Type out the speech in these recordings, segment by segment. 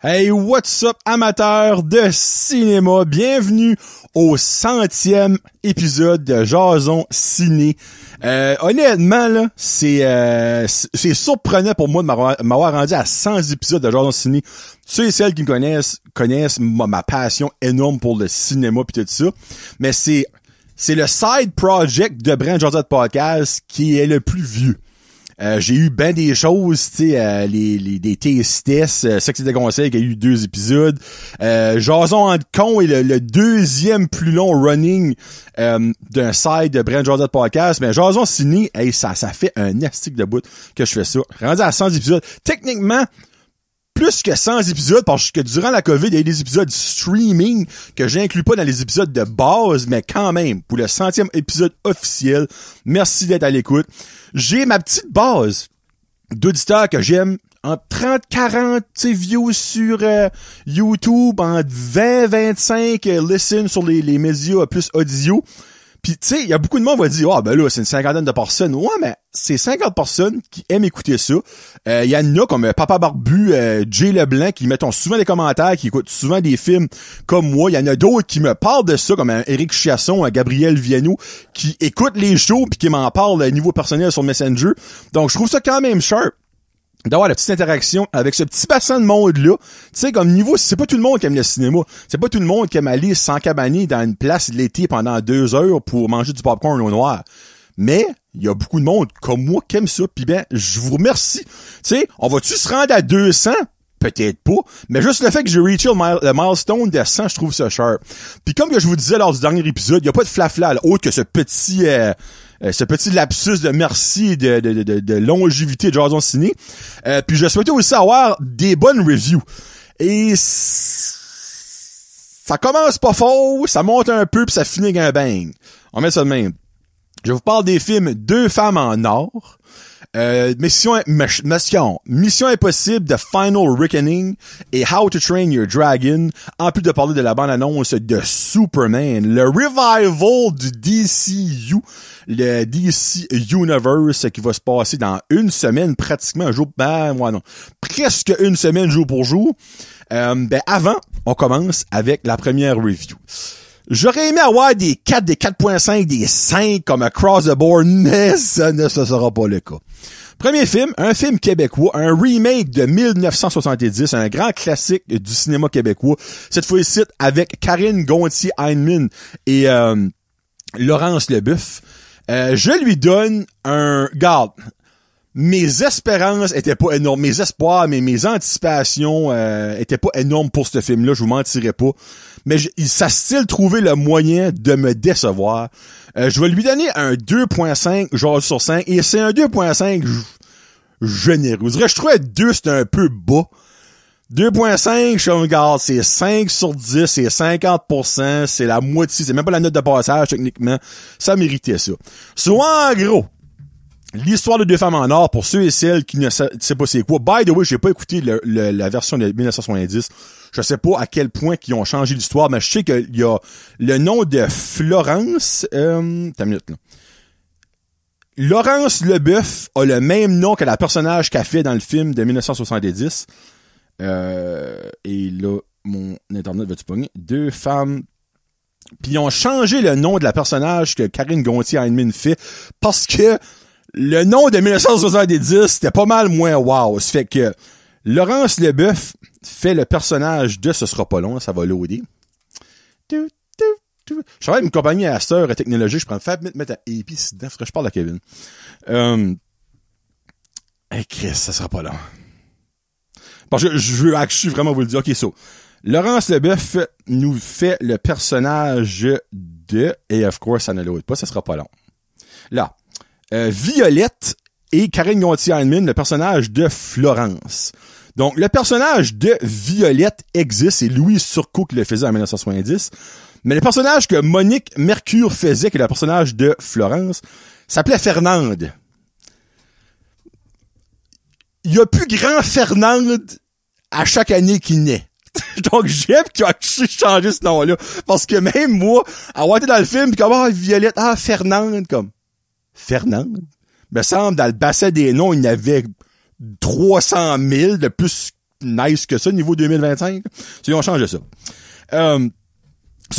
Hey, what's up, amateurs de cinéma? Bienvenue au 100e épisode de Jason Ciné. Honnêtement, là, c'est surprenant pour moi de m'avoir rendu à 100 épisodes de Jason Ciné. Ceux et celles qui me connaissent ma passion énorme pour le cinéma pis tout ça. Mais c'est le side project de Brand Jason Podcast qui est le plus vieux. J'ai eu ben des choses, tu sais, des tests, Sexe et des conseils qui a eu 2 épisodes. Jason en con est le deuxième plus long running d'un side de Brand Jason Podcast. Mais Jason Ciné, hey, ça fait un astic de bout que je fais ça. Rendu à 100 épisodes. Techniquement, plus que 100 épisodes, parce que durant la COVID, il y a eu des épisodes streaming que j'inclus pas dans les épisodes de base, mais quand même, pour le 100e épisode officiel, merci d'être à l'écoute. J'ai ma petite base d'auditeurs que j'aime, en 30-40 views sur YouTube, en 20-25 listen sur les médias plus audio. Pis tu sais, il y a beaucoup de monde qui va dire ben là, c'est une cinquantaine de personnes. Ouais, mais c'est 50 personnes qui aiment écouter ça. Il y en a comme Papa Barbu, Jay Leblanc, qui mettent souvent des commentaires, qui écoutent souvent des films comme moi. Il y en a d'autres qui me parlent de ça, comme Éric Chiasson, Gabriel Viano, qui écoutent les shows puis qui m'en parlent à niveau personnel sur Messenger. Donc, je trouve ça quand même sharp d'avoir la petite interaction avec ce petit bassin de monde-là. Tu sais, comme niveau, c'est pas tout le monde qui aime le cinéma. C'est pas tout le monde qui aime aller s'encabaner dans une place l'été pendant 2 heures pour manger du popcorn au noir. Mais, il y a beaucoup de monde comme moi qui aime ça. Pis ben, je vous remercie. Tu sais, on va-tu se rendre à 200? Peut-être pas. Mais juste le fait que j'ai reaché le milestone de 100, je trouve ça sharp. Puis comme que je vous disais lors du dernier épisode, il y a pas de flafla, autre que ce petit lapsus de merci de longévité de Jason Ciné. Puis je souhaitais aussi avoir des bonnes reviews. Et ça commence pas fort, ça monte un peu puis ça finit avec un bang. On met ça de même. Je vous parle des films Deux femmes en or, Mission Impossible, The Final Reckoning et How to Train Your Dragon, en plus de parler de la bande-annonce de Superman, le revival du DCU, le DC Universe qui va se passer dans une semaine, pratiquement presque une semaine jour pour jour. Avant, on commence avec la première review. J'aurais aimé avoir des 4, des 4.5, des 5 comme across the board, mais ça ne sera pas le cas. Premier film, un film québécois, un remake de 1970, un grand classique du cinéma québécois. Cette fois-ci avec Karine Gontier-Heinemann et Laurence Leboeuf. Je lui donne un... Garde, mes espérances étaient pas énormes, mes espoirs, mes anticipations étaient pas énormes pour ce film-là, je vous mentirais pas. Mais ça style trouvé le moyen de me décevoir. Je vais lui donner un 2.5 genre sur 5 et c'est un 2.5 généreux. Je trouvais 2 c'était un peu bas. 2.5, je regarde, c'est 5 sur 10, c'est 50%, c'est la moitié, c'est même pas la note de passage techniquement. Ça méritait ça. Soit en gros, l'histoire de Deux femmes en or, pour ceux et celles qui ne savent pas c'est quoi. By the way, j'ai pas écouté la version de 1970. Je sais pas à quel point qu'ils ont changé l'histoire, mais je sais qu'il y a le nom de Florence. T'as une minute, là. Laurence Leboeuf a le même nom que la personnage qu'elle fait dans le film de 1970. Et là, mon internet va-tu pogner? Deux femmes. Puis ils ont changé le nom de la personnage que Karine Gontier-Heinemann fait parce que le nom de 1970, c'était pas mal moins wow. Ça fait que Laurence Leboeuf fait le personnage de Ce sera pas long, ça va loader. Je travaille avec une compagnie à sœur technologique, je prends le mettre à épice dedans, faudrait que je parle à Kevin. Hey Chris, ça sera pas long. Parce que je veux vraiment vous le dire. Ok, Laurence Leboeuf nous fait le personnage de, et of course, ça ne l'autre pas, ça sera pas long. Là. Violette et Karine Gontier-Heinemann, le personnage de Florence. Donc, le personnage de Violette existe, c'est Louise Turcot qui le faisait en 1970. Mais le personnage que Monique Mercure faisait, qui est le personnage de Florence, s'appelait Fernande. Il y a plus grand Fernande à chaque année qui naît. Donc, j'aime qu'il a changé ce nom-là. Parce que même moi, avoir été dans le film, pis comme, Violette, Fernande, comme. Me semble, dans le bassin des noms, il y avait 300 000 de plus nice que ça, niveau 2025. Ils ont changé ça.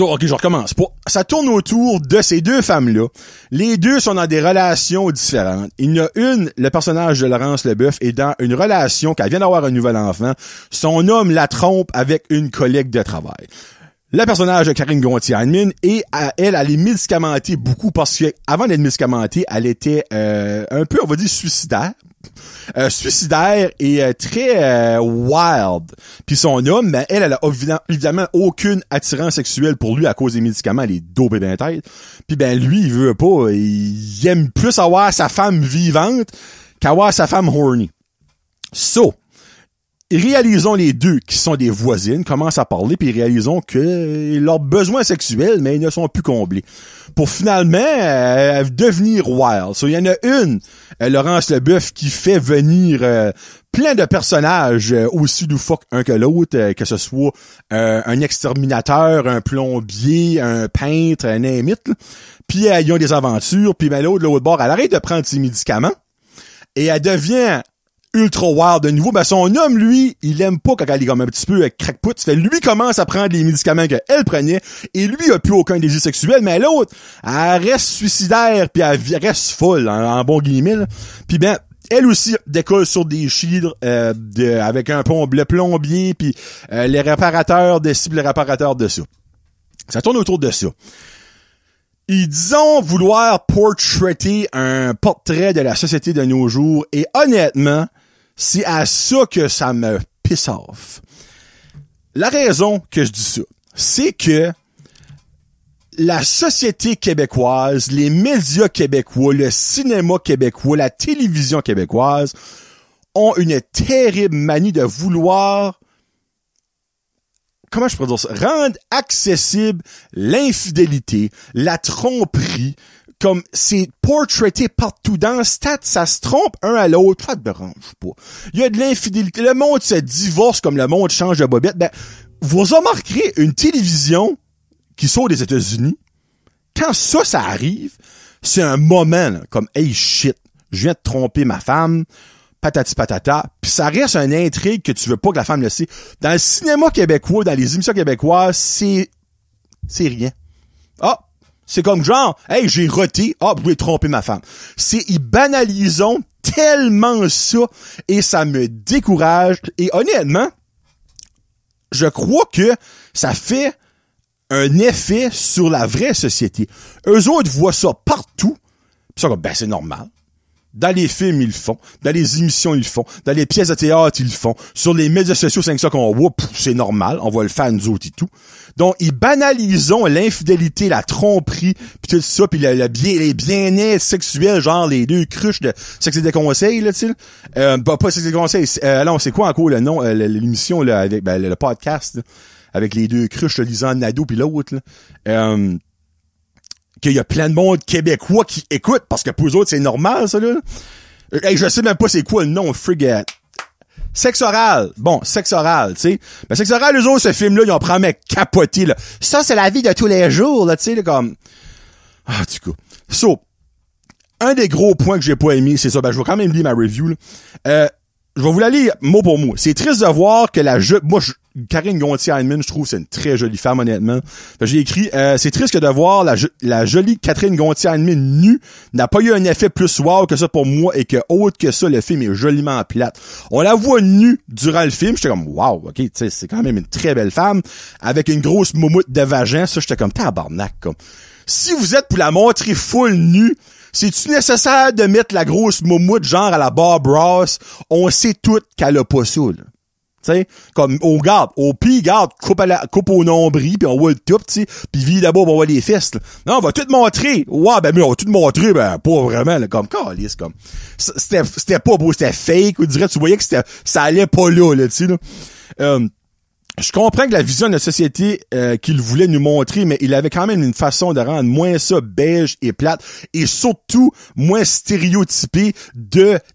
OK, je recommence. Ça tourne autour de ces deux femmes-là. Les deux sont dans des relations différentes. Il y en a une, le personnage de Laurence Leboeuf, est dans une relation qu'elle vient d'avoir un nouvel enfant. Son homme la trompe avec une collègue de travail. Le personnage de Karine Gontier-Heinemann, et elle est médicamentée beaucoup parce que avant d'être médicamentée, elle était un peu, on va dire, suicidaire. Suicidaire et très wild. Puis son homme, ben, elle a évidemment aucune attirance sexuelle pour lui à cause des médicaments, elle est dopée bien tête. Puis ben lui, il veut pas, il aime plus avoir sa femme vivante qu'avoir sa femme horny. Réalisons les deux qui sont des voisines, commencent à parler, puis réalisons que leurs besoins sexuels, mais ils ne sont plus comblés. Pour finalement devenir wild. Il y en a une, Laurence Leboeuf, qui fait venir plein de personnages aussi loufoques un que l'autre, que ce soit un exterminateur, un plombier, un peintre, un émite. Puis ils ont des aventures, puis ben l'autre bord, elle arrête de prendre ses médicaments et elle devient ultra wild de nouveau. Ben son homme, lui, il aime pas quand elle est comme un petit peu crackpot. Lui commence à prendre les médicaments qu'elle prenait et lui a plus aucun désir sexuel, mais l'autre, elle reste suicidaire puis elle reste folle en bon guillemets. Puis ben elle aussi décolle sur des chires avec un le plombier puis les réparateurs de ci, les réparateurs de ça. Ça tourne autour de ça. Ils disons vouloir portraiter un portrait de la société de nos jours et honnêtement, c'est à ça que ça me piss off. La raison que je dis ça, c'est que la société québécoise, les médias québécois, le cinéma québécois, la télévision québécoise ont une terrible manie de vouloir, comment je pourrais dire ça, rendre accessible l'infidélité, la tromperie, comme c'est portraité partout dans Stats, ça se trompe un à l'autre, ça te dérange pas. Il y a de l'infidélité, le monde se divorce comme le monde change de bobette. Ben, vous remarquerez une télévision qui sort des États-Unis, quand ça arrive, c'est un moment là, comme hey shit, je viens de tromper ma femme, patati patata, puis ça reste une intrigue que tu veux pas que la femme le sait. Dans le cinéma québécois, dans les émissions québécoises, c'est rien. Ah, c'est comme genre, hey, j'ai roté, ah, vous pouvez tromper ma femme. Ils banalisent tellement ça, et ça me décourage, et honnêtement, je crois que ça fait un effet sur la vraie société. Eux autres voient ça partout, pis ça comme, ben c'est normal. Dans les films, ils le font. Dans les émissions, ils le font. Dans les pièces de théâtre, ils le font. Sur les médias sociaux, c'est ça qu'on voit, c'est normal. On va le faire nous autres et tout. Donc, ils banalisent l'infidélité, la tromperie, puis tout ça, puis les bien-être sexuels, genre les deux cruches de Sexe et des conseils, là, tu sais. Pas Sexe et des conseils. Non, c'est quoi encore le nom, l'émission, là, avec, le podcast, là, avec les deux cruches, Lisanne Nadeau puis l'autre, là. Qu'il y a plein de monde québécois qui écoutent, parce que pour eux autres, c'est normal, ça, là. Hey, je sais même pas c'est quoi le nom, friggate. Sexe oral. Bon, sexe oral, tu sais. Ben, sexe oral, eux autres, ce film-là, ils ont probablement capoté, là. Ça, c'est la vie de tous les jours, là, tu sais, là, comme... Ah, du coup. Un des gros points que j'ai pas aimé, c'est ça. Ben, je vais quand même lire ma review, là. Je vais vous la lire mot pour mot. C'est triste de voir que Karine Gontier-Heinemann, je trouve, c'est une très jolie femme, honnêtement. J'ai écrit, c'est triste que de voir la jolie Catherine Gontier-Heinemann nue n'a pas eu un effet plus wow que ça pour moi et que autre que ça, le film est joliment plate. On la voit nue durant le film, j'étais comme, wow, ok, tu sais, c'est quand même une très belle femme avec une grosse moumoute de vagin, ça, j'étais comme, tabarnak, comme. Si vous êtes pour la montrer full nue, c'est-tu nécessaire de mettre la grosse moumoute genre à la Bob Ross? On sait tout qu'elle a pas ça, là. T'sais, comme, au pire, coupe au nombril, puis on voit le top, tu sais, puis vide là-bas, on voit les fesses, là. Non, on va tout montrer. Ouais, ben, mais on va tout montrer, ben, pas vraiment, là, comme, calice, comme. C'était pas beau, c'était fake, on dirait, tu voyais que ça allait pas là, tu sais, là. Je comprends que la vision de la société qu'il voulait nous montrer, mais il avait quand même une façon de rendre moins ça beige et plate, et surtout moins stéréotypé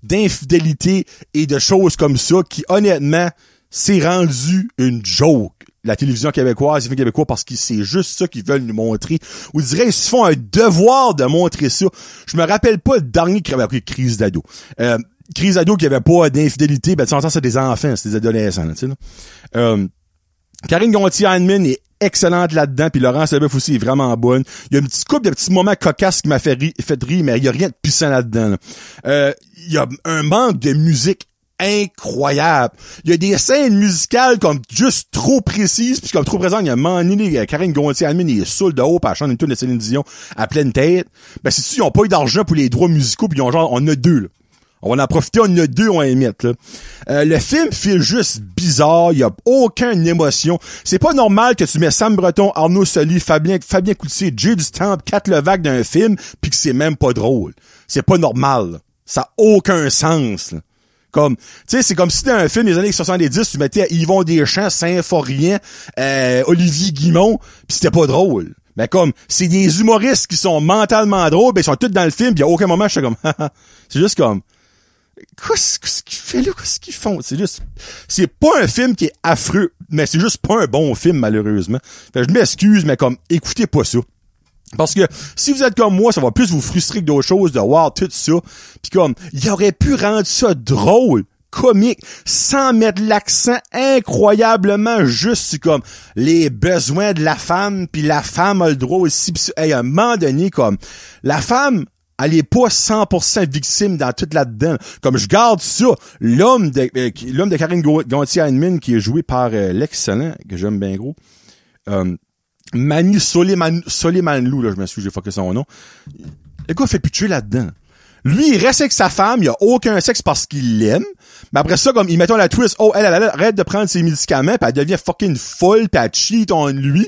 d'infidélité et de choses comme ça, qui honnêtement, c'est rendu une joke. La télévision québécoise, les films québécois, parce que c'est juste ça qu'ils veulent nous montrer. On dirait qu'ils se font un devoir de montrer ça. Je me rappelle pas le dernier crise d'ado. crise ado qui avait pas d'infidélité, ben tu entends, c'est des enfants, c'est des adolescents, tu sais, là. Karine Gontier-Heinemann est excellente là-dedans, puis Laurence Leboeuf aussi est vraiment bonne. Il y a une petite couple de petits moments cocasses qui m'a fait rire, mais il y a rien de puissant là-dedans, là. Il y a un manque de musique incroyable. Il y a des scènes musicales comme juste trop précises, puis comme trop présentes. Il y a un moment donné, Karine Gontier-Heinemann est saoule de haut, puis elle chante une tune de Céline Dion à pleine tête. Ben, c'est sûr, ils ont pas eu d'argent pour les droits musicaux, puis ils ont genre, on a deux, là. On va en profiter, on en a deux, on va les mettre, là. Le film fait juste bizarre, il y a aucune émotion. C'est pas normal que tu mets Sam Breton, Arnaud Soli, Fabien Coutier, Jay du Temple, Kat Levac d'un film, puis que c'est même pas drôle. C'est pas normal, là. Ça a aucun sens, là. Comme, tu sais, c'est comme si dans un film des années 70, tu mettais Yvon Deschamps, Saint-Forien, Olivier Guimond, pis c'était pas drôle. Mais comme, c'est des humoristes qui sont mentalement drôles, ben ils sont tous dans le film, pis à aucun moment je suis comme, c'est juste comme, qu'est-ce qu'il fait là, qu'est-ce qu'ils font? C'est pas un film qui est affreux, mais c'est juste pas un bon film, malheureusement. Fait que je m'excuse, mais comme, écoutez pas ça. Parce que si vous êtes comme moi, ça va plus vous frustrer que d'autres choses de voir tout ça. Puis comme, il aurait pu rendre ça drôle, comique, sans mettre l'accent incroyablement juste sur comme les besoins de la femme, puis la femme a le droit aussi. Pis, hey, à un moment donné, comme, la femme, elle est pas 100% victime dans tout là-dedans. Comme je garde ça, l'homme de Karine Gontier-Heinemann, qui est joué par l'excellent, que j'aime bien gros, Manu Soleimanlou, là, je m'excuse, j'ai fucké son nom. Le gars fait plus tuer là-dedans. Lui, il reste avec sa femme, il a aucun sexe parce qu'il l'aime. Mais après ça, comme, ils mettent la twist, oh, elle arrête de prendre ses médicaments, pis elle devient fucking folle, pis elle cheat en lui.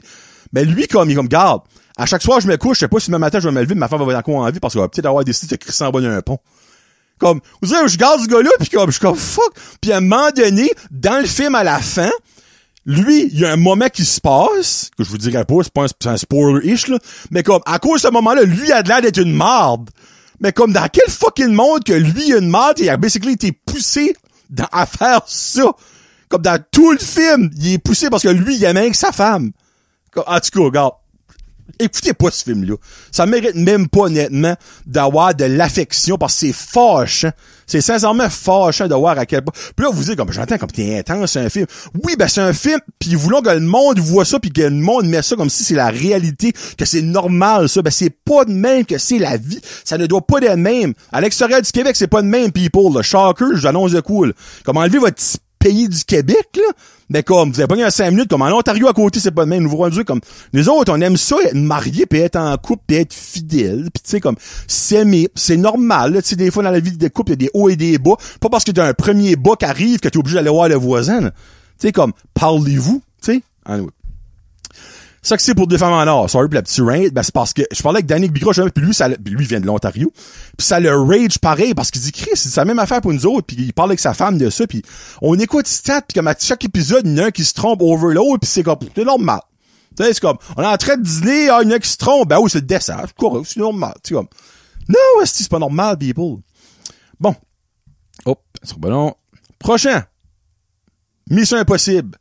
Mais lui, comme, il est comme, garde, à chaque soir, je me couche, je sais pas si demain matin, je vais me lever, ma femme va être encore en vie parce qu'elle va peut-être avoir décidé de crisser en bas d'un pont. Comme, vous savez, je garde ce gars-là, pis comme, je suis comme, fuck. Pis à un moment donné, dans le film, à la fin, lui, il y a un moment qui se passe, que je vous dirais pas, c'est un spoiler-ish, là, mais comme, à cause de ce moment-là, lui a de l'air d'être une marde. Mais comme, dans quel fucking monde que lui, il a une marde, il a basically été poussé à faire ça. Comme dans tout le film, il est poussé parce que lui, il aime avec sa femme. Comme, en tout cas, regarde. Écoutez pas ce film-là. Ça mérite même pas, honnêtement, d'avoir de l'affection parce que c'est fâchant. C'est sincèrement fâchant de voir à quel point. Puis là, vous dites comme, j'entends comme t'es intense, c'est un film. Oui, ben c'est un film, puis voulons que le monde voit ça, puis que le monde met ça comme si c'est la réalité, que c'est normal, ça. Ben c'est pas de même que c'est la vie. Ça ne doit pas être de même. À l'extérieur du Québec, c'est pas de même, people. Le Shocker, j'annonce de cool. Comme enlever votre petit pays du Québec, là. Mais comme, vous avez pas eu un 5 minutes, comme en Ontario à côté, c'est pas le même. Nouveau-Brunswick, comme, les autres, on aime ça, être marié, puis être en couple, puis être fidèle, puis tu sais, comme, s'aimer, c'est normal, là, tu sais, des fois, dans la vie des couples, il y a des hauts et des bas. Pas parce que t'as un premier bas qui arrive que t'es obligé d'aller voir le voisin, là. Tu sais, comme, parlez-vous, tu sais. Anyway. Ça que c'est pour deux femmes en or. Sorry pour la petite range. Ben, c'est parce que je parlais avec Danick Bigroche, puis lui vient de l'Ontario. Puis ça le rage pareil, parce qu'il dit, Chris, c'est la même affaire pour nous autres, puis il parle avec sa femme de ça, puis on écoute stat, puis comme à chaque épisode, il y en a un qui se trompe over l'autre, puis c'est comme, c'est normal. Tu sais, c'est comme, on est en train de dîner, il y en a un qui se trompe, ben oui, c'est le dessert, c'est correct, c'est normal. Tu sais, comme, non, c'est pas normal, people. Bon. Hop, c'est pas long. Prochain. Mission Impossible.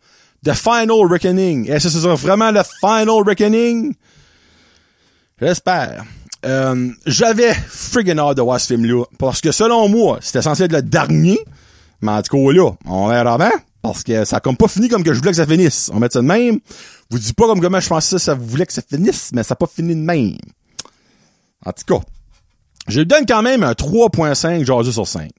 The Final Reckoning. Est-ce que ce sera vraiment le Final Reckoning? J'espère. J'avais friggin' hâte de voir ce film-là. Parce que selon moi, c'était censé être le dernier. Mais en tout cas, là, on verra bien. Parce que ça a comme pas fini comme que je voulais que ça finisse. On met ça de même. Vous dites pas comme comment je pensais que ça voulait que ça finisse, mais ça a pas fini de même. En tout cas, je lui donne quand même un 3.5 jaseux sur 5.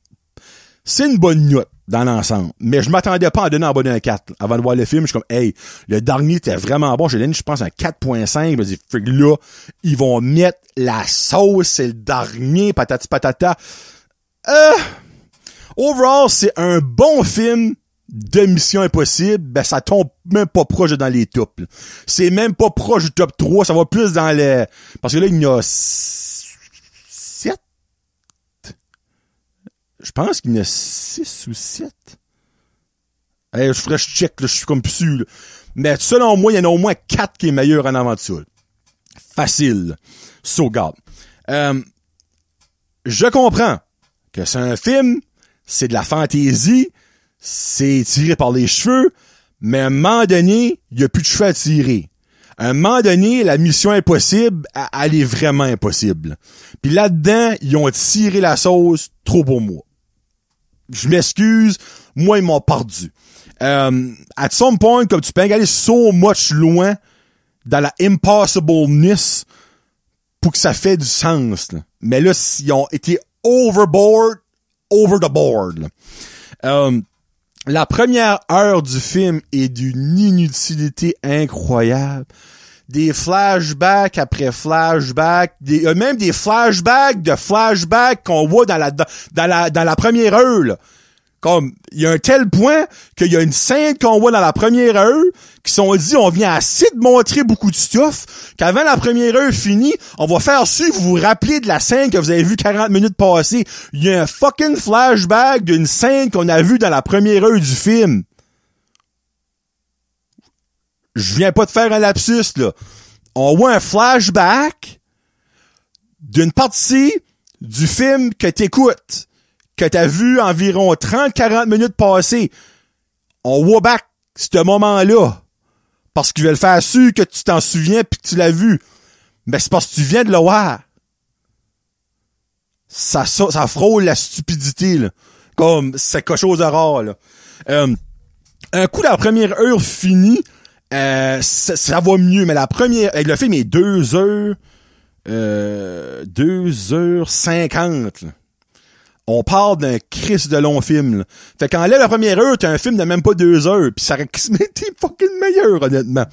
C'est une bonne note dans l'ensemble. Mais je m'attendais pas à donner en bas d'un 4. Avant de voir le film, je suis comme, hey, le dernier était vraiment bon. J'ai donné, je pense, un 4.5. Je me dis, frig là, ils vont mettre la sauce, c'est le dernier, patati patata. Overall, c'est un bon film de Mission Impossible. Ben, ça tombe même pas proche dans les tops, là. C'est même pas proche du top 3. Ça va plus dans les... Parce que là, il y a 7. Je pense qu'il y en a 6 ou 7. Hey, je check, là, je suis comme plus, là. Mais selon moi, il y en a au moins 4 qui est meilleur en avant de ça, là. Facile. So, God. Je comprends que c'est un film, c'est de la fantaisie, c'est tiré par les cheveux, mais à un moment donné, il n'y a plus de cheveux à tirer. À un moment donné, la mission impossible, elle est vraiment impossible. Puis là-dedans, ils ont tiré la sauce trop pour moi. je m'excuse, moi, ils m'ont perdu. At some point, comme tu peux aller so much loin dans la impossibleness pour que ça fait du sens, là. Mais là, ils ont été over the board, là. La première heure du film est d'une inutilité incroyable. Des flashbacks après flashbacks, même des flashbacks de flashbacks qu'on voit dans la première heure, là. Comme, il y a un tel point qu'il y a une scène qu'on voit dans la première heure qui sont dit, on vient assez de montrer beaucoup de stuff, qu'avant la première heure finie, on va faire sûr que vous vous rappelez de la scène que vous avez vue 40 minutes passées. Il y a un fucking flashback d'une scène qu'on a vue dans la première heure du film. Je viens pas de faire un lapsus, là. On voit un flashback d'une partie du film que t'écoutes, que t'as vu environ 30-40 minutes passées. On voit back ce moment-là. Parce qu'ils veulent faire sûr que tu t'en souviens pis que tu l'as vu. Mais c'est parce que tu viens de le voir. Ça frôle la stupidité, là. Comme, c'est quelque chose de rare, là. Un coup, la première heure finie, ça va mieux, mais la première, le film est 2h50, là. On parle d'un Christ de long film, là. Fait qu'en là, la première heure, t'as un film de même pas 2 heures, pis ça aurait été fucking meilleur, honnêtement.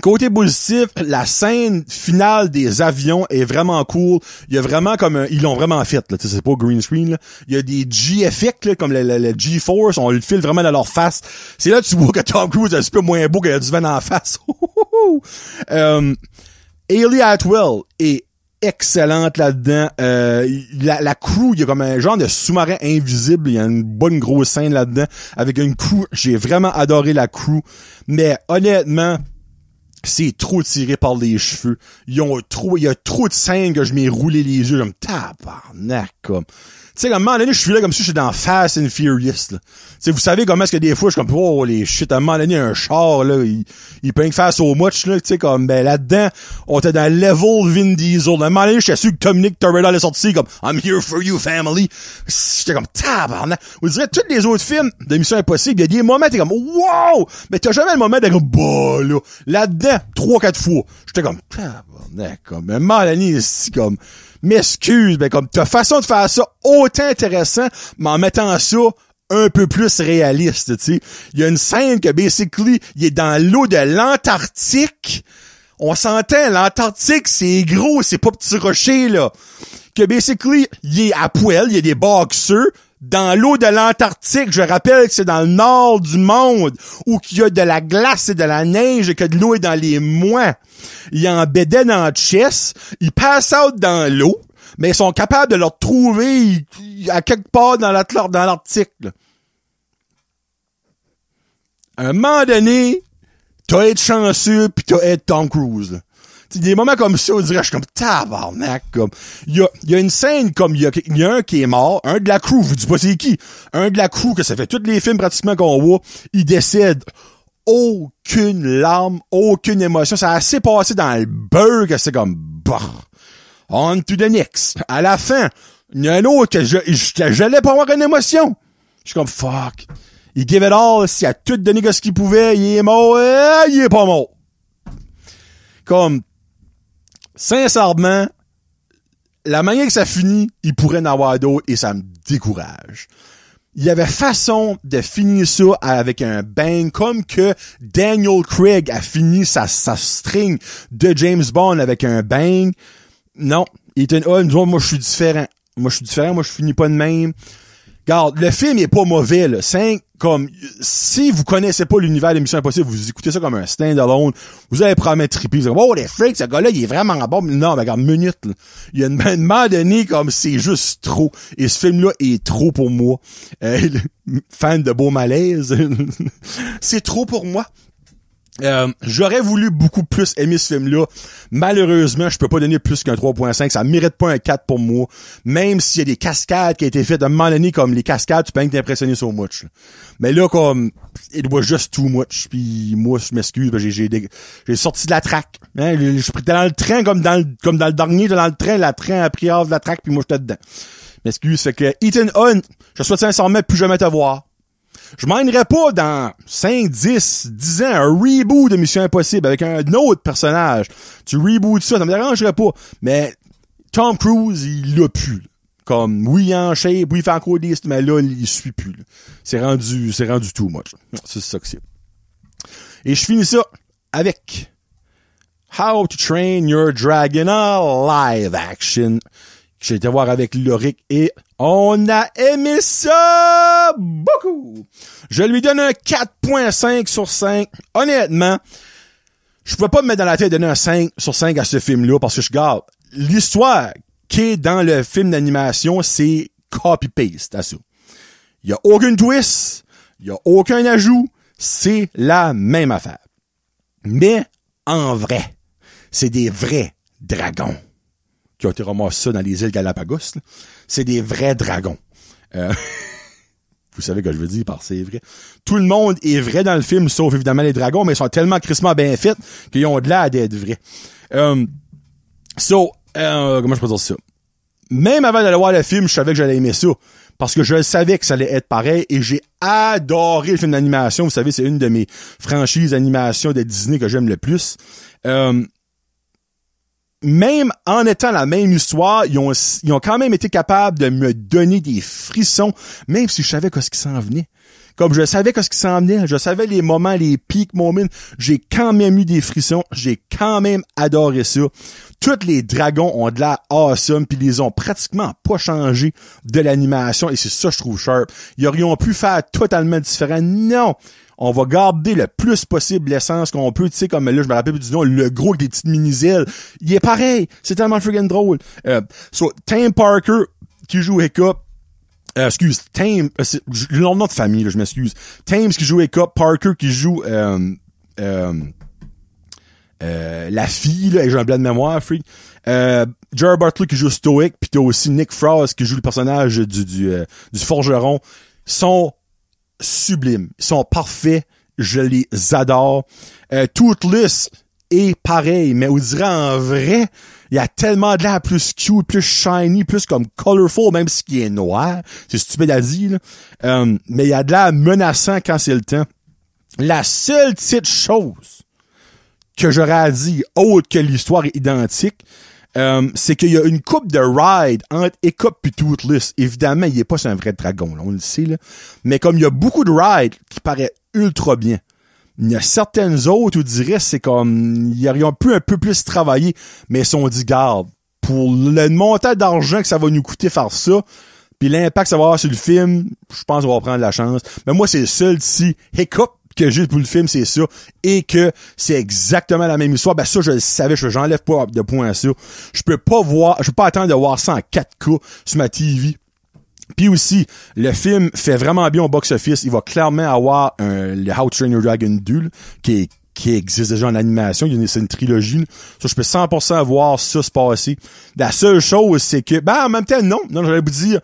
Côté positif, la scène finale des avions est vraiment cool. Il y a vraiment comme ils l'ont vraiment fait, là. C'est pas green screen, là. Il y a des GFX, là, comme le G-Force, on le file vraiment dans leur face. C'est là que tu vois que Tom Cruise est un petit peu moins beau qu'il y a du vent en face. Hayley Atwell est excellente là-dedans. La crew, il y a comme un genre de sous-marin invisible. Il y a une bonne grosse scène là-dedans avec une crew. J'ai vraiment adoré la crew. Mais honnêtement, c'est trop tiré par les cheveux. Il y a trop de scènes que je m'ai roulé les yeux. Comme, tabarnak, comme. Tu sais, à un moment donné, je suis là comme si j'étais dans Fast and Furious, là. Tu sais, vous savez comment est-ce que des fois, je suis comme, oh, les shit, à un moment donné, un char, là, il peut rien faire so much, là, tu sais, comme, ben, là-dedans, on était dans level Vin Diesel. À un moment donné, j'étais sûr que Dominic Toretto allait sortir comme, I'm here for you, family. J'étais comme, tabarnak. Vous direz, tous les autres films de Mission Impossible, il y a des moments, t'es comme, wow! Mais t'as jamais le moment d'être comme, bah, là. Là-dedans, 3-4 fois. J'étais comme, tabarnak, comme, à un moment donné, c'est comme, m'excuse, ben comme ta façon de faire ça autant intéressant, mais en mettant ça un peu plus réaliste, tu sais. Il y a une scène que basically, il est dans l'eau de l'Antarctique. On s'entend, l'Antarctique, c'est gros, c'est pas petit rocher, là. Que basically, il est à poil, il y a des boxeurs dans l'eau de l'Antarctique. Je rappelle que c'est dans le nord du monde où il y a de la glace et de la neige et que de l'eau est dans les mois. Il en bédaine en chest, ils passent out dans l'eau, mais ils sont capables de le retrouver à quelque part dans l'Arctique, là. À un moment donné, t'as à être chanceux pis t'as à être Tom Cruise, là. T'sais, des moments comme ça, on dirait, je suis comme tabarnak, comme. Il y a une scène comme, il y a un qui est mort, un de la crew, je vous dis pas c'est qui, un de la crew que ça fait tous les films pratiquement qu'on voit, il décède. Aucune larme, aucune émotion. Ça a assez passé dans le beurre que c'est comme, bah, on to the next. À la fin, il y a un autre que j'allais pas avoir une émotion. Je suis comme, fuck. Il give it all, s'il a tout donné ce qu'il pouvait, il est mort, il est pas mort. Comme, sincèrement, la manière que ça finit, il pourrait en avoir d'autres et ça me décourage. Il y avait façon de finir ça avec un bang, comme que Daniel Craig a fini sa string de James Bond avec un bang. Non, il était moi je suis différent. Moi je finis pas de même. Regarde, le film est pas mauvais, là. Comme, si vous connaissez pas l'univers de Mission Impossible, vous écoutez ça comme un stand-alone, vous allez probablement triper. Vous allez dire, oh, les freaks, ce gars-là, il est vraiment bon. Non, mais regarde, minute, là. Il y a un moment donné, comme, c'est juste trop. Et ce film-là est trop pour moi. Fan de beau malaise. C'est trop pour moi. J'aurais voulu beaucoup plus aimer ce film-là. Malheureusement, je peux pas donner plus qu'un 3.5. Ça mérite pas un 4 pour moi. Même s'il y a des cascades qui ont été faites à un moment donné, comme les cascades, tu peux rien t'impressionner so much, là. Mais là, comme, it was just too much. Puis moi, je m'excuse, j'ai sorti de la track. Hein, je suis dans le train comme dans le dernier, dans le train a pris off de la track, puis moi, j'étais dedans. M'excuse, fait que Ethan Hunt, je souhaite sincèrement plus jamais te voir. Je m'aimerais pas dans 5, 10 ans un reboot de Mission Impossible avec un autre personnage. Tu reboots ça me dérangerait pas. Mais Tom Cruise, il l'a plus. Comme, oui, en shape, oui, il fait encore des, mais là, il suit plus. Là. C'est rendu too much. C'est ça que c'est. Et je finis ça avec How to Train Your Dragon en live action. J'ai été voir avec Loric et on a aimé ça beaucoup. Je lui donne un 4.5 sur 5. Honnêtement, je pouvais pas me mettre dans la tête de donner un 5 sur 5 à ce film-là parce que je garde l'histoire qui est dans le film d'animation, c'est copy-paste à ça. Il y a aucun twist, il y a aucun ajout, c'est la même affaire. Mais en vrai, c'est des vrais dragons qui ont été ramassés dans les îles Galapagos. Là. C'est des vrais dragons. Vous savez ce que je veux dire par c'est vrai. Tout le monde est vrai dans le film, sauf évidemment les dragons, mais ils sont tellement crissement bien faits qu'ils ont de l'air d'être vrais. Comment je peux dire ça? Même avant d'aller voir le film, je savais que j'allais aimer ça. Parce que je savais que ça allait être pareil et j'ai adoré le film d'animation. Vous savez, c'est une de mes franchises d'animation de Disney que j'aime le plus. Même en étant la même histoire, ils ont quand même été capables de me donner des frissons, même si je savais ce qui s'en venait. Comme je savais ce qui s'en venait, je savais les moments, les peak moments, j'ai quand même eu des frissons, j'ai quand même adoré ça. Tous les dragons ont de l'air awesome, puis ils ont pratiquement pas changé de l'animation, et c'est ça que je trouve sharp. Ils aurions pu faire totalement différent. Non! On va garder le plus possible l'essence qu'on peut, tu sais, comme là, je me rappelle plus du nom, le gros avec des petites mini-ailes. Il est pareil. C'est tellement friggin' drôle. Tame Parker, qui joue Hiccup, Tame, c'est le nom de famille, là, je m'excuse. Thames qui joue Hiccup, Parker qui joue, la fille, là, et j'ai un blanc de mémoire, freak. Gerard Butler qui joue Stoic, pis t'as aussi Nick Frost qui joue le personnage du forgeron. Sont sublimes. Ils sont parfaits. Je les adore. Toothless est pareil, mais on dirait en vrai, il y a tellement de l'air plus cute, plus shiny, plus comme colorful, même ce qui est noir. C'est stupide à dire, là. Mais il y a de l'air menaçant quand c'est le temps. La seule petite chose que j'aurais à dire, autre que l'histoire est identique, c'est qu'il y a une coupe de ride entre Hiccup et Toothless. Évidemment, il est pas sur un vrai dragon, là, on le sait, là. Mais comme il y a beaucoup de rides qui paraît ultra bien. Il y a certaines autres où je dirais c'est comme ils auraient pu un peu plus travailler, mais ils sont dit garde, pour le montant d'argent que ça va nous coûter faire ça, puis l'impact que ça va avoir sur le film, je pense qu'on va prendre la chance. Mais moi, c'est le seul petit Hiccup que j'ai pour le film, c'est ça, et que c'est exactement la même histoire. Ben ça, je le savais, j'enlève pas de point à ça. Je peux pas attendre de voir ça en 4K sur ma TV. Puis aussi, le film fait vraiment bien au box-office. Il va clairement avoir le How to Train Your Dragon 2, là, qui existe déjà en animation. C'est une trilogie. Là. Ça, je peux 100% voir ça se passer. La seule chose, c'est que, en même temps, non, j'allais vous dire,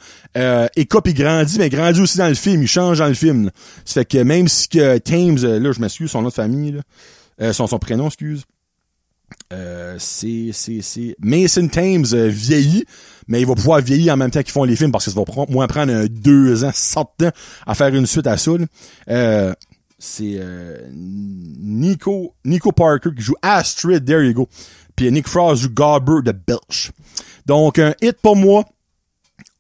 Hiccup, il grandit, mais il grandit aussi dans le film. Il change dans le film. Là. Ça fait que même si que Thames, là, je m'excuse, son nom de famille, là, son prénom, excuse. C'est Mason Thames vieillit, mais il va pouvoir vieillir en même temps qu'ils font les films parce que ça va moins prendre 2 ans, 100 ans à faire une suite à ça. C'est Nico Parker qui joue Astrid, there you go. Puis Nick Frost joue Gobber de Belch. Donc un hit pour moi,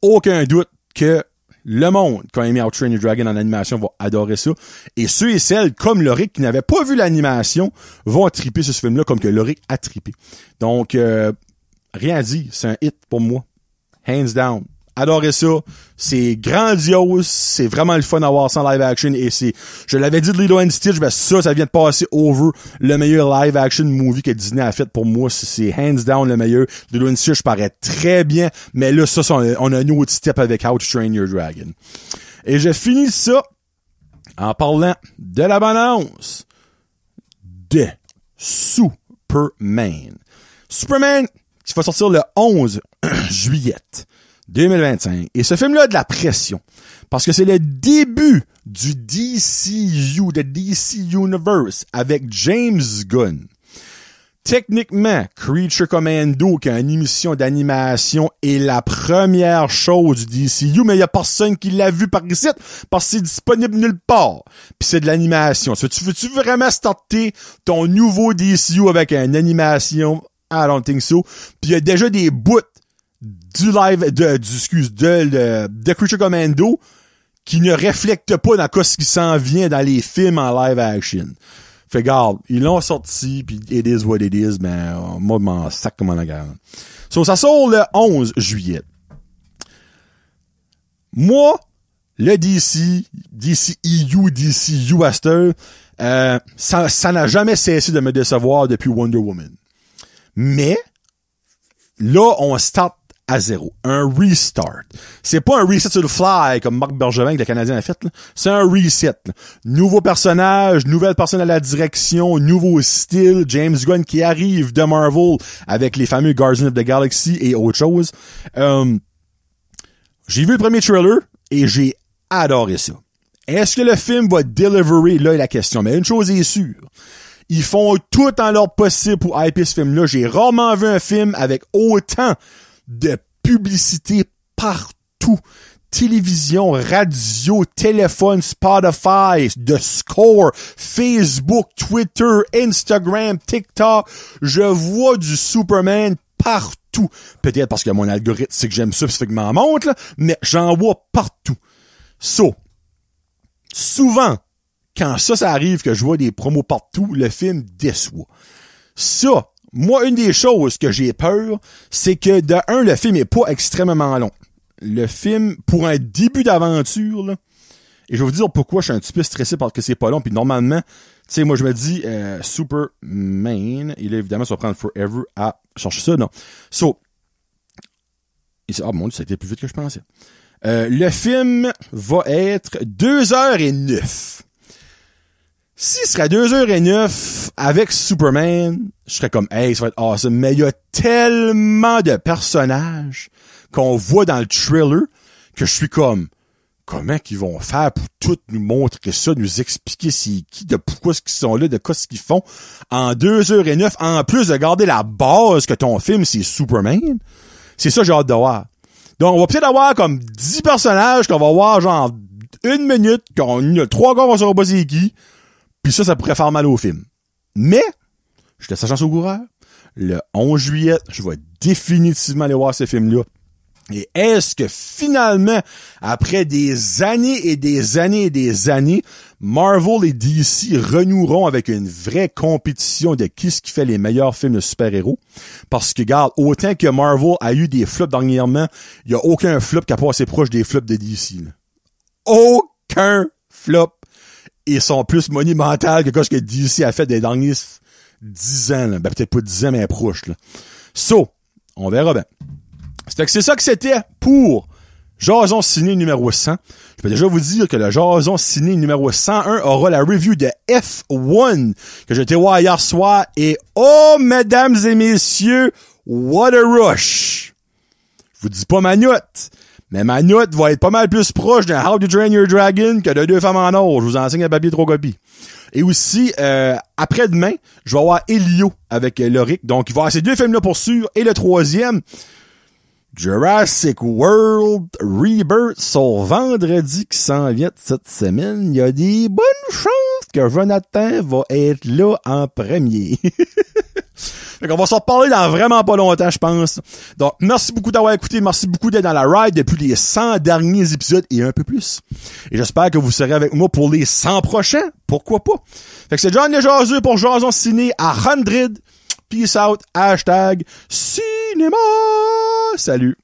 aucun doute que le monde qui a aimé How to Train Your Dragon en animation va adorer ça. Et ceux et celles, comme Loric, qui n'avaient pas vu l'animation, vont triper sur ce film-là comme que Loric a trippé. Donc, rien à dire. C'est un hit pour moi. Hands down. Adorez ça. C'est grandiose. C'est vraiment le fun à voir ça en live action. Et je l'avais dit de Lilo and Stitch, ça vient de passer over le meilleur live action movie que Disney a fait pour moi. C'est hands down le meilleur. Lilo and Stitch paraît très bien. Mais là, ça, on a un autre step avec How to Train Your Dragon. Et je finis ça en parlant de la bande-annonce de Superman. Superman, qui va sortir le 11 juillet 2025. Et ce film-là a de la pression. Parce que c'est le début du DCU, de DC Universe, avec James Gunn. Techniquement, Creature Commando, qui a une émission d'animation, est la première chose du DCU, mais il y a personne qui l'a vu par ici, parce que c'est disponible nulle part. Puis c'est de l'animation. Veux-tu vraiment starter ton nouveau DCU avec une animation? I don't think so. Puis il y a déjà des bouts du live, de Creature Commando qui ne reflètent pas dans ce qui s'en vient dans les films en live action. Fait garde, ils l'ont sorti, pis it is what it is, mais moi, je m'en sac comme la garde. So, ça sort le 11 juillet. Moi, le DCU Aster, ça n'a jamais cessé de me décevoir depuis Wonder Woman. Mais, là, on start à zéro. Un restart. C'est pas un reset sur le fly comme Marc Bergevin que le Canadien a fait, là. C'est un reset, là. Nouveau personnage, nouvelle personne à la direction, nouveau style, James Gunn qui arrive de Marvel avec les fameux Guardians of the Galaxy et autre chose. J'ai vu le premier trailer et j'ai adoré ça. Est-ce que le film va deliverer? Là est la question. Mais une chose est sûre. Ils font tout en leur possible pour hyper ce film-là. J'ai rarement vu un film avec autant de publicité partout. Télévision, radio, téléphone, Spotify, de Score, Facebook, Twitter, Instagram, TikTok. Je vois du Superman partout. Peut-être parce que mon algorithme, c'est que j'aime ça, pis ça fait que m'en montre, là, mais j'en vois partout. So, souvent, quand ça arrive que je vois des promos partout, le film déçoit. Ça, moi, une des choses que j'ai peur, c'est que, de un, le film est pas extrêmement long. Le film, pour un début d'aventure, là, et je vais vous dire pourquoi je suis un petit peu stressé parce que c'est pas long, puis normalement, tu sais, moi, je me dis, Superman, il est évidemment, ça va prendre forever à chercher ça, non. So, mon Dieu, ça a été plus vite que je pensais. Le film va être 2h09. S'il serait 2h09 avec Superman, je serais comme, hey, ça va être awesome. Mais il y a tellement de personnages qu'on voit dans le trailer que je suis comme, comment qu'ils vont faire pour tout nous montrer ça, nous expliquer c'est qui, de pourquoi ce qu'ils sont là, de quoi ce qu'ils font en 2h09, en plus de garder la base que ton film, c'est Superman. C'est ça que j'ai hâte de voir. Donc, on va peut-être avoir comme 10 personnages qu'on va voir genre 1 minute, qu'on a 3 gars, on va savoir pas c'est qui. Puis ça pourrait faire mal au film. Mais, je te laisse la chance au coureur. Le 11 juillet, je vais définitivement aller voir ce film-là. Et est-ce que finalement, après des années et des années et des années, Marvel et DC renoueront avec une vraie compétition de qui fait les meilleurs films de super-héros? Parce que, regarde, autant que Marvel a eu des flops dernièrement, il y a aucun flop qui a passé proche des flops de DC. Là. Aucun flop. Ils sont plus monumentales que ce que DC a fait des derniers 10 ans. Là. Ben, peut-être pas 10 ans, mais proche. Là. So, on verra bien. C'est ça que c'était pour Jason Ciné numéro 100. Je peux déjà vous dire que le Jason Ciné numéro 101 aura la review de F1 que j'ai été voir hier soir. Et oh, mesdames et messieurs, what a rush! Je vous dis pas ma note. Mais ma note va être pas mal plus proche d'un How to Train Your Dragon que de 2 femmes en or. Je vous enseigne à papier 3 copies. Et aussi, après-demain, je vais avoir Elio avec Loric. Donc, il va y avoir ces 2 films-là pour sûr. Et le 3e, Jurassic World Rebirth, sur vendredi qui s'en vient cette semaine. Il y a des bonnes chances que Jonathan va être là en premier. Fait qu'on va s'en reparler dans vraiment pas longtemps, je pense. Donc, merci beaucoup d'avoir écouté. Merci beaucoup d'être dans la ride depuis les 100 derniers épisodes et un peu plus. Et j'espère que vous serez avec moi pour les 100 prochains. Pourquoi pas? Fait que c'est John Lesjaseux pour Jason Ciné à 100. Peace out. #cinéma. Salut.